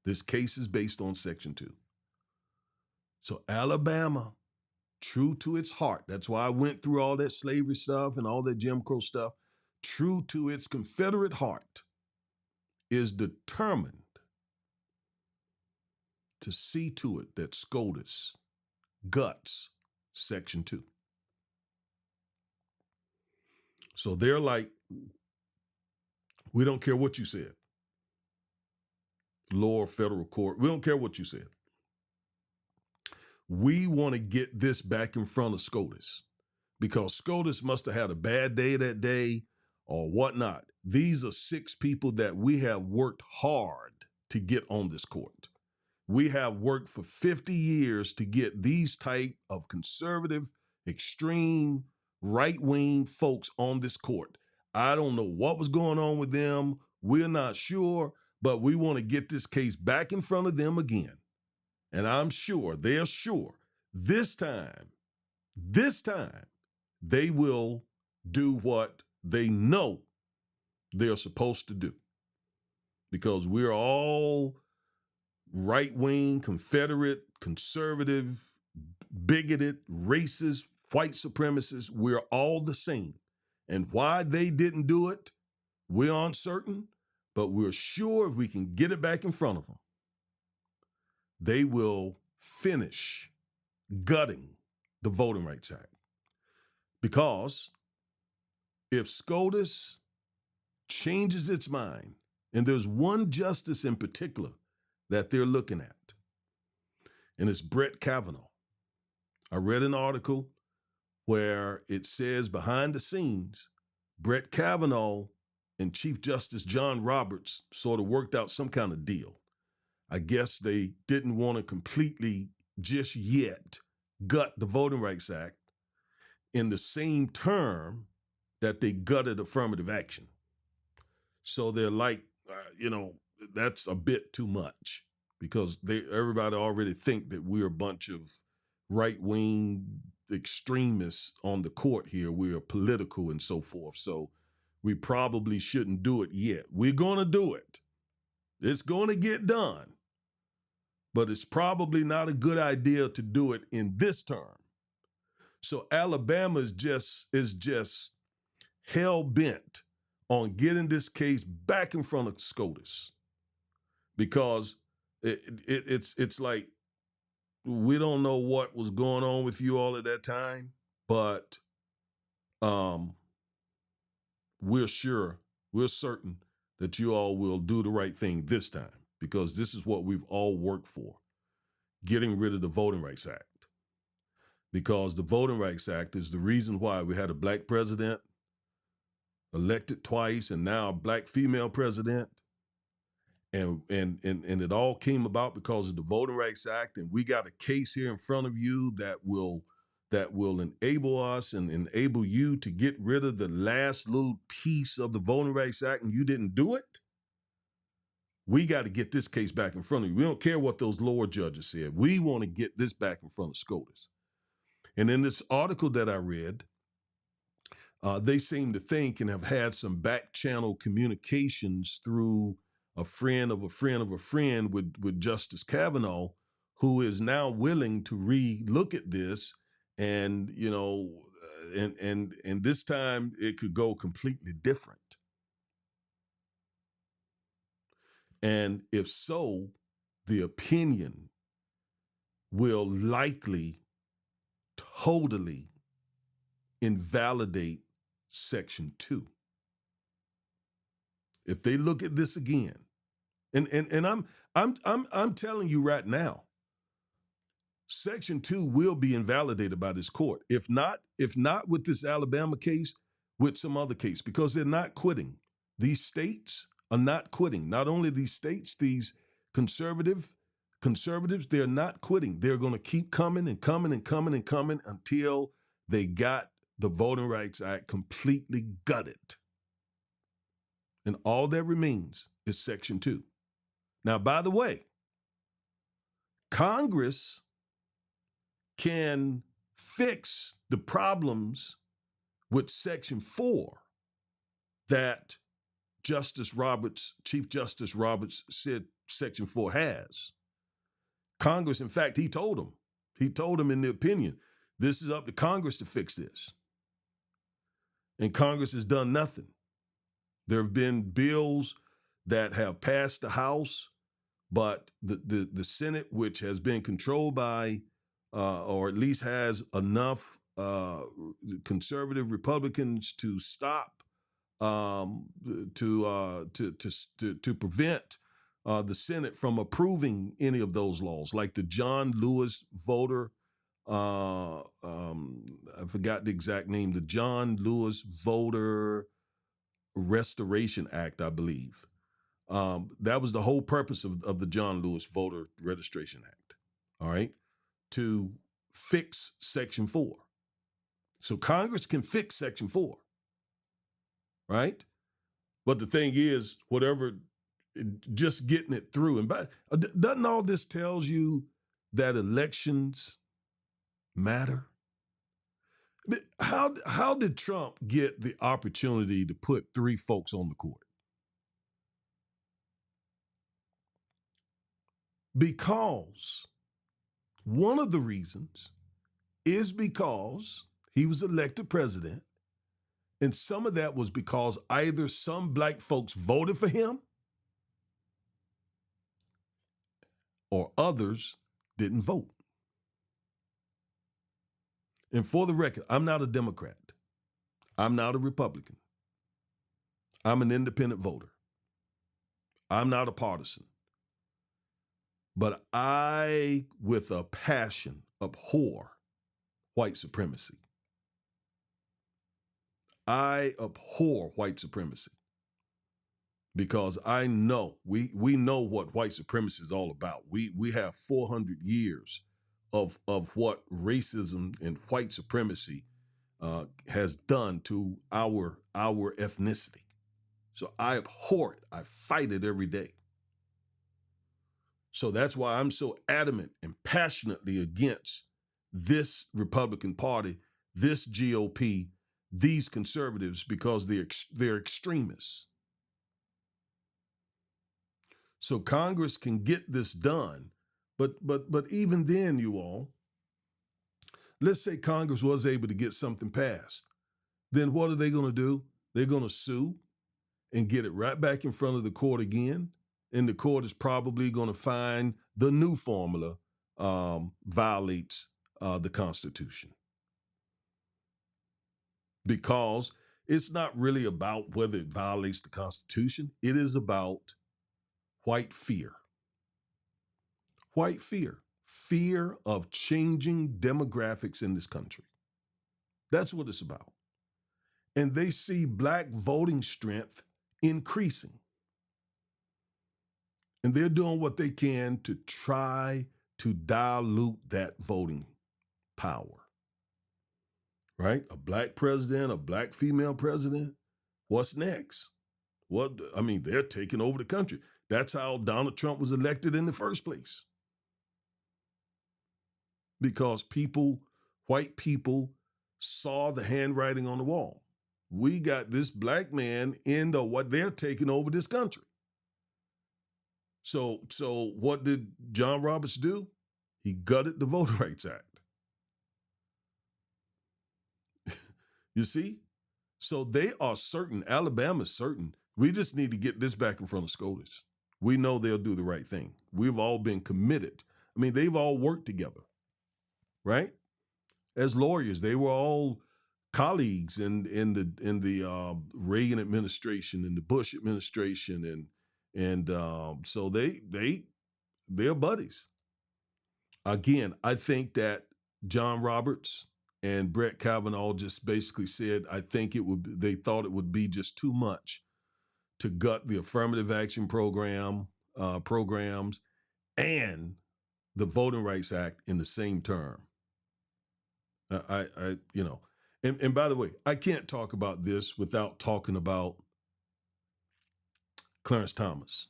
This case is based on Section 2. So Alabama, true to its heart, that's why I went through all that slavery stuff and all that Jim Crow stuff, true to its Confederate heart, is determined to see to it that SCOTUS guts Section 2. So they're like, we don't care what you said. Lower federal court, we don't care what you said. We want to get this back in front of SCOTUS because SCOTUS must have had a bad day that day or whatnot. These are 6 people that we have worked hard to get on this court. We have worked for 50 years to get these type of conservative, extreme, right-wing folks on this court. I don't know what was going on with them. We're not sure, but we want to get this case back in front of them again. And I'm sure, they're sure, this time, they will do what they know they're supposed to do. Because we're all right-wing, Confederate, conservative, bigoted, racist, white supremacists. We're all the same. And why they didn't do it, we're uncertain, but we're sure if we can get it back in front of them, they will finish gutting the Voting Rights Act. Because if SCOTUS changes its mind, and there's one justice in particular that they're looking at, and it's Brett Kavanaugh. I read an article where it says behind the scenes, Brett Kavanaugh and Chief Justice John Roberts sort of worked out some kind of deal. I guess they didn't want to completely just yet gut the Voting Rights Act in the same term that they gutted affirmative action. So they're like, that's a bit too much because everybody already think that we're a bunch of right-wing extremists on the court here. We're political and so forth. So we probably shouldn't do it yet. We're going to do it. It's going to get done. But it's probably not a good idea to do it in this term. So Alabama is just hell-bent on getting this case back in front of SCOTUS because it's like we don't know what was going on with you all at that time, but we're certain that you all will do the right thing this time because this is what we've all worked for, getting rid of the Voting Rights Act. Because the Voting Rights Act is the reason why we had a black president elected twice and now a black female president. And it all came about because of the Voting Rights Act. And we got a case here in front of you that will enable us and enable you to get rid of the last little piece of the Voting Rights Act and you didn't do it. We got to get this case back in front of you. We don't care what those lower judges said. We want to get this back in front of SCOTUS. And in this article that I read, they seem to think and have had some back channel communications through a friend of a friend of a friend with Justice Kavanaugh, who is now willing to re-look at this and, and this time it could go completely different. And if so, the opinion will likely totally invalidate Section 2. If they look at this again, and I'm telling you right now, Section 2 will be invalidated by this court. If not with this Alabama case, with some other case, because they're not quitting. These states are not quitting. Not only these states, these conservatives, they're not quitting. They're going to keep coming and coming and coming and coming until they got the Voting Rights Act completely gutted. And all that remains is Section 2. Now, by the way, Congress can fix the problems with Section 4 that Chief Justice Roberts said Section 4 has. Congress, in fact, he told him in the opinion, this is up to Congress to fix this. And Congress has done nothing. There have been bills that have passed the House, but the Senate, which has been controlled by, or at least has enough conservative Republicans to stop, to prevent the Senate from approving any of those laws, like the John Lewis voter. I forgot the exact name. The John Lewis Voter Restoration Act, I believe. That was the whole purpose of the John Lewis Voter Registration Act. All right, to fix Section 4. So Congress can fix Section 4, right? But the thing is, just getting it through. And doesn't all this tells you that elections matter? How did Trump get the opportunity to put 3 folks on the court? Because one of the reasons is because he was elected president, and some of that was because either some black folks voted for him or others didn't vote. And for the record, I'm not a Democrat. I'm not a Republican. I'm an independent voter. I'm not a partisan. But I, with a passion, abhor white supremacy. I abhor white supremacy because I know, we know what white supremacy is all about. We have 400 years of what racism and white supremacy has done to our ethnicity. So I abhor it. I fight it every day. So that's why I'm so adamant and passionately against this Republican Party, this GOP, these conservatives, because they're extremists. So Congress can get this done, but even then, you all, let's say Congress was able to get something passed. Then what are they going to do? They're going to sue and get it right back in front of the court again. And the court is probably going to find the new formula violates the Constitution. Because it's not really about whether it violates the Constitution. It is about white fear. White fear. Fear of changing demographics in this country. That's what it's about. And they see black voting strength increasing. And they're doing what they can to try to dilute that voting power. Right? A black president, a black female president. What's next? They're taking over the country. That's how Donald Trump was elected in the first place. Because white people, saw the handwriting on the wall. We got this black man what they're taking over this country. So what did John Roberts do? He gutted the Voting Rights Act. You see? So they are certain, Alabama's certain, we just need to get this back in front of SCOTUS. we know they'll do the right thing. We've all been committed. I mean, they've all worked together, right? As lawyers, they were all colleagues in the Reagan administration and the Bush administration, and so they're buddies. Again, I think that John Roberts and Brett Kavanaugh just basically said, I think they thought it would be just too much to gut the affirmative action programs and the Voting Rights Act in the same term. And by the way, I can't talk about this without talking about Clarence Thomas.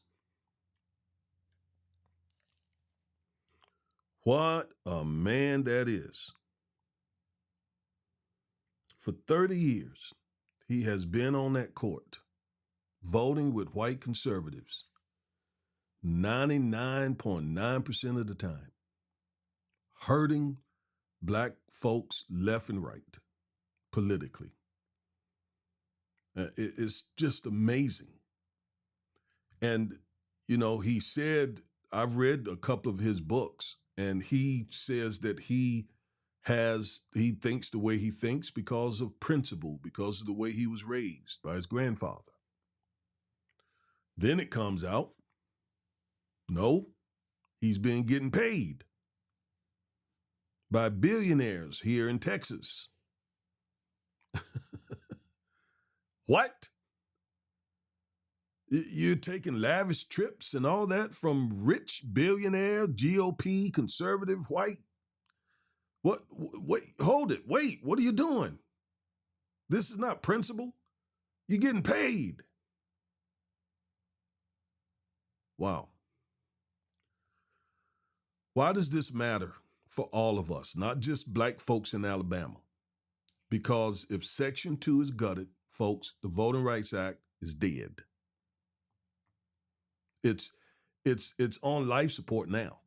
What a man that is. For 30 years, he has been on that court, voting with white conservatives 99.9% of the time, hurting black folks left and right politically. It's just amazing. And, he said, I've read a couple of his books, and he says that he thinks the way he thinks because of principle, because of the way he was raised by his grandfather. Then it comes out, no, he's been getting paid by billionaires here in Texas. What? You're taking lavish trips and all that from rich billionaire, GOP, conservative, white? What? Wait, hold it. Wait, what are you doing? This is not principle. You're getting paid. Wow. Why does this matter for all of us, not just black folks in Alabama? Because if Section 2 is gutted, folks, the Voting Rights Act is dead. It's on life support now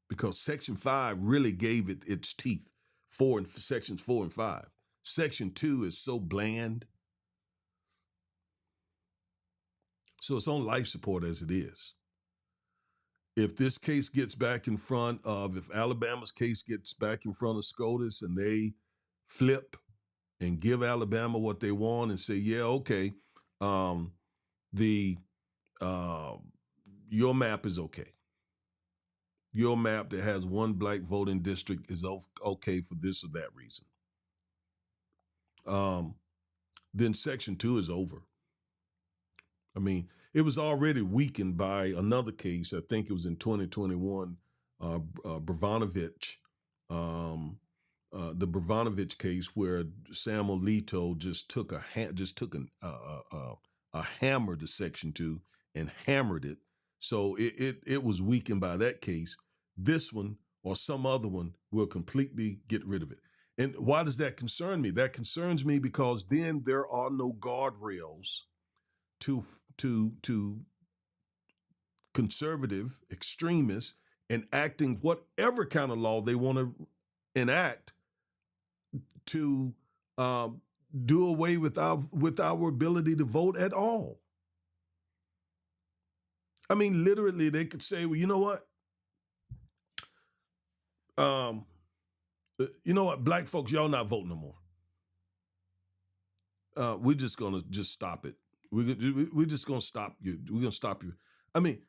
because Section 5 really gave it its teeth. Sections 4 and 5. Section 2 is so bland. So it's on life support as it is. If this case gets back in front of, if Alabama's case gets back in front of SCOTUS and they flip and give Alabama what they want and say, yeah, okay, your map is okay. Your map that has one black voting district is okay for this or that reason. Then Section 2 is over. I mean, it was already weakened by another case. I think it was in 2021, Brovanovich, the Brovanovich case where Sam Alito just took a hammer to Section 2 and hammered it. So it was weakened by that case. This one or some other one will completely get rid of it. And why does that concern me? That concerns me because then there are no guardrails to conservative extremists enacting whatever kind of law they want to enact to do away with our ability to vote at all. I mean, literally, they could say, well, you know what? Black folks, y'all not voting no more. We're just gonna stop it. We're just gonna stop you. We're gonna stop you. I mean,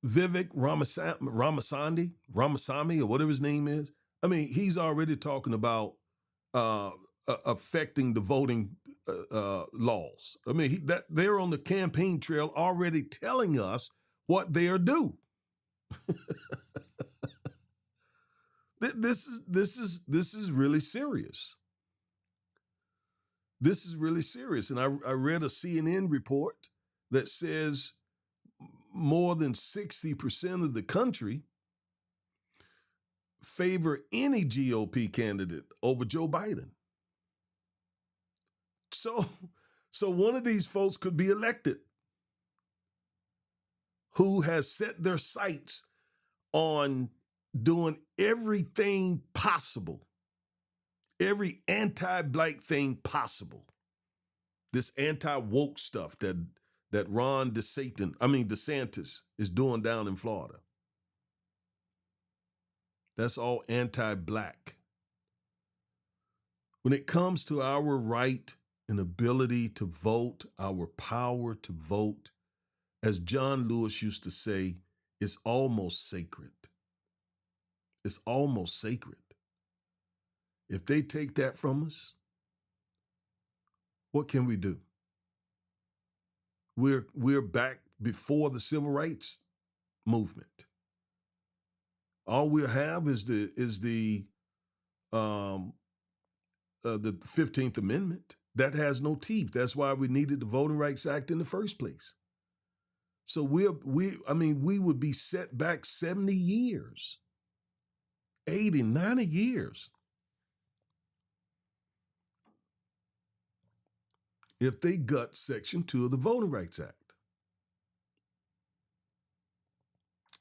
Vivek Ramaswamy, or whatever his name is. I mean, he's already talking about affecting the voting laws. I mean, they're on the campaign trail already telling us what they are due. This is really serious. This is really serious. And I read a CNN report that says more than 60% of the country favor any GOP candidate over Joe Biden. So one of these folks could be elected who has set their sights on doing everything possible, every anti-black thing possible. This anti-woke stuff that that DeSantis is doing down in Florida. That's all anti-black. When it comes to our right and ability to vote, our power to vote, as John Lewis used to say, it's almost sacred. It's almost sacred. If they take that from us, what can we do? We're back before the civil rights movement. All we'll have is the 15th Amendment that has no teeth. That's why we needed the Voting Rights Act in the first place. So we would be set back 70 years, 80, 90 years if they gut Section 2 of the Voting Rights Act.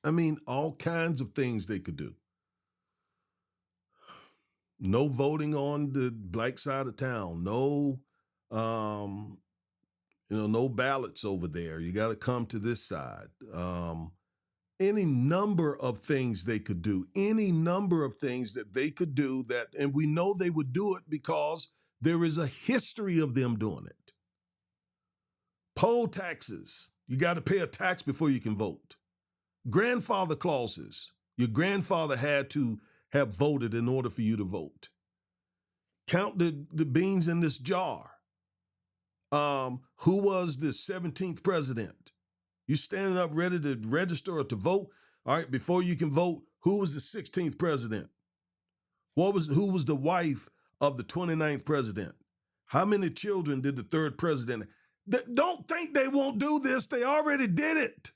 I mean, all kinds of things they could do. No voting on the black side of town. No, no ballots over there. You got to come to this side. Any number of things they could do. Any number of things that they could do that, and we know they would do it because there is a history of them doing it. Poll taxes. You got to pay a tax before you can vote. Grandfather clauses. Your grandfather had to have voted in order for you to vote. Count the beans in this jar. Who was the 17th president? You standing up ready to register or to vote. All right, before you can vote, who was the 16th president? Who was the wife of the 29th president? How many children did the third president? Don't think they won't do this. They already did it.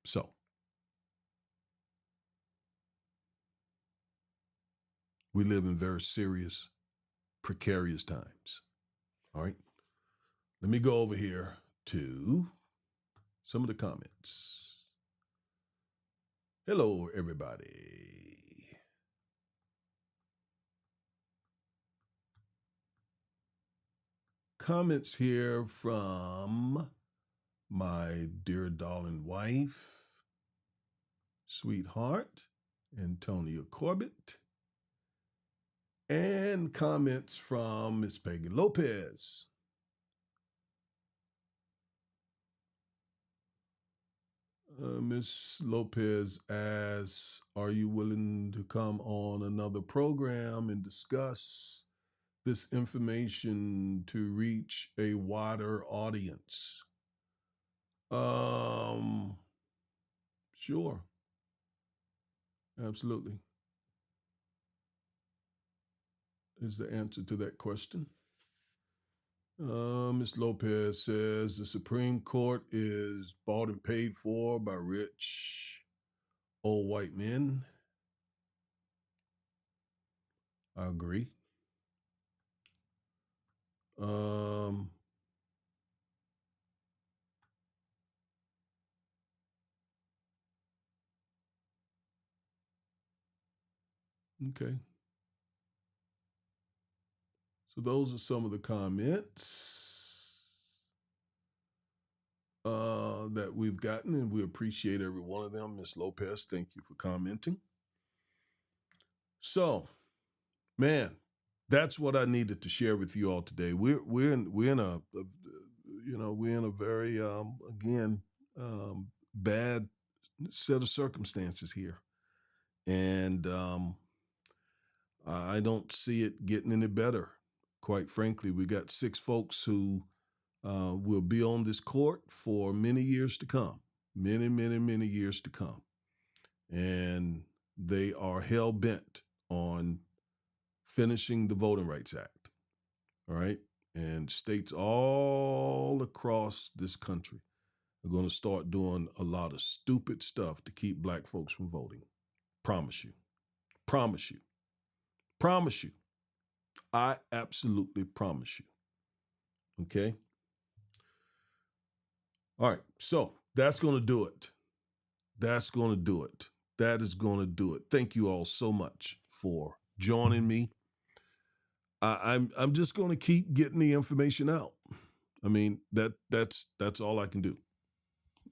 So, we live in very serious, precarious times. All right. Let me go over here to some of the comments. Hello, everybody. Comments here from my dear darling wife, sweetheart, Antonia Corbett, and comments from Miss Peggy Lopez. Miss Lopez asks, are you willing to come on another program and discuss this information to reach a wider audience? Sure. Absolutely. Is the answer to that question. Ms. Lopez says the Supreme Court is bought and paid for by rich old white men. I agree. Okay. So those are some of the comments that we've gotten, and we appreciate every one of them. Ms. Lopez, thank you for commenting. So, man, that's what I needed to share with you all today. We're in a very bad set of circumstances here, and I don't see it getting any better. Quite frankly, we got 6 folks who will be on this court for many years to come, many years to come, and they are hell bent on finishing the Voting Rights Act. All right, and states all across this country are going to start doing a lot of stupid stuff to keep black folks from voting. Promise you. Promise you. Promise you. I absolutely promise you. Okay? All right. So that's going to do it. That's going to do it. That is going to do it. Thank you all so much for joining me. I'm just going to keep getting the information out. I mean, that's all I can do.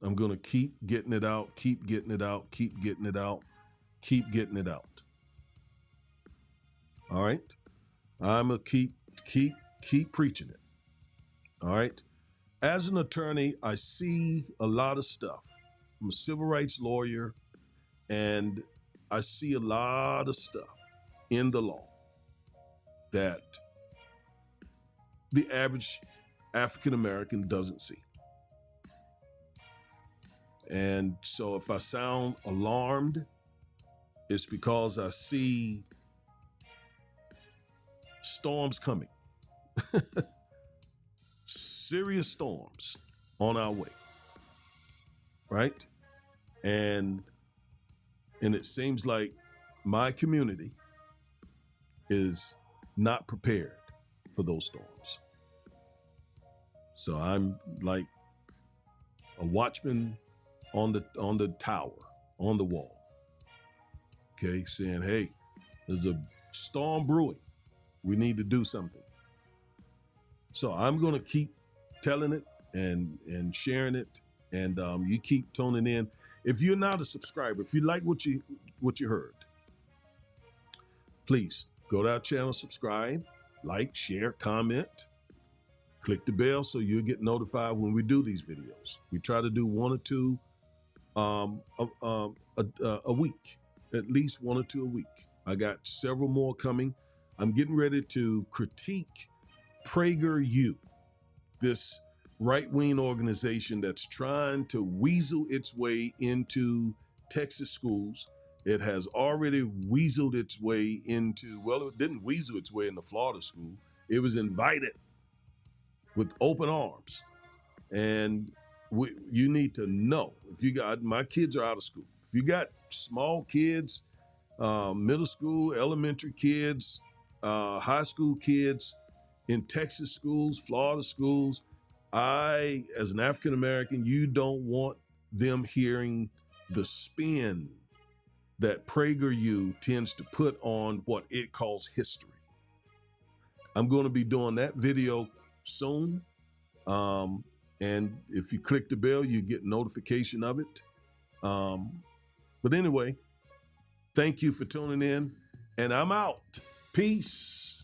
I'm going to keep getting it out, keep getting it out, keep getting it out, keep getting it out. All right? I'm going to keep preaching it. All right? As an attorney, I see a lot of stuff. I'm a civil rights lawyer, and I see a lot of stuff in the law that the average African American doesn't see. And so if I sound alarmed, it's because I see storms coming. Serious storms on our way. Right? And it seems like my community is not prepared for those storms. So I'm like a watchman on the tower, on the wall. Okay, saying, hey, there's a storm brewing. We need to do something. So I'm going to keep telling it and sharing it, and you keep tuning in. If you're not a subscriber, if you like what you heard, please go to our channel, subscribe, like, share, comment, click the bell so you'll get notified when we do these videos. We try to do one or two a week, at least one or two a week. I got several more coming. I'm getting ready to critique PragerU, this right-wing organization that's trying to weasel its way into Texas schools. It has already weaseled its way into, well, it didn't weasel its way into Florida school. It was invited with open arms. And you need to know, if you got, my kids are out of school. If you got small kids, middle school, elementary kids, high school kids in Texas schools, Florida schools, as an African American, you don't want them hearing the spin that PragerU tends to put on what it calls history. I'm going to be doing that video soon. And if you click the bell, you get notification of it. But anyway, thank you for tuning in, and I'm out. Peace.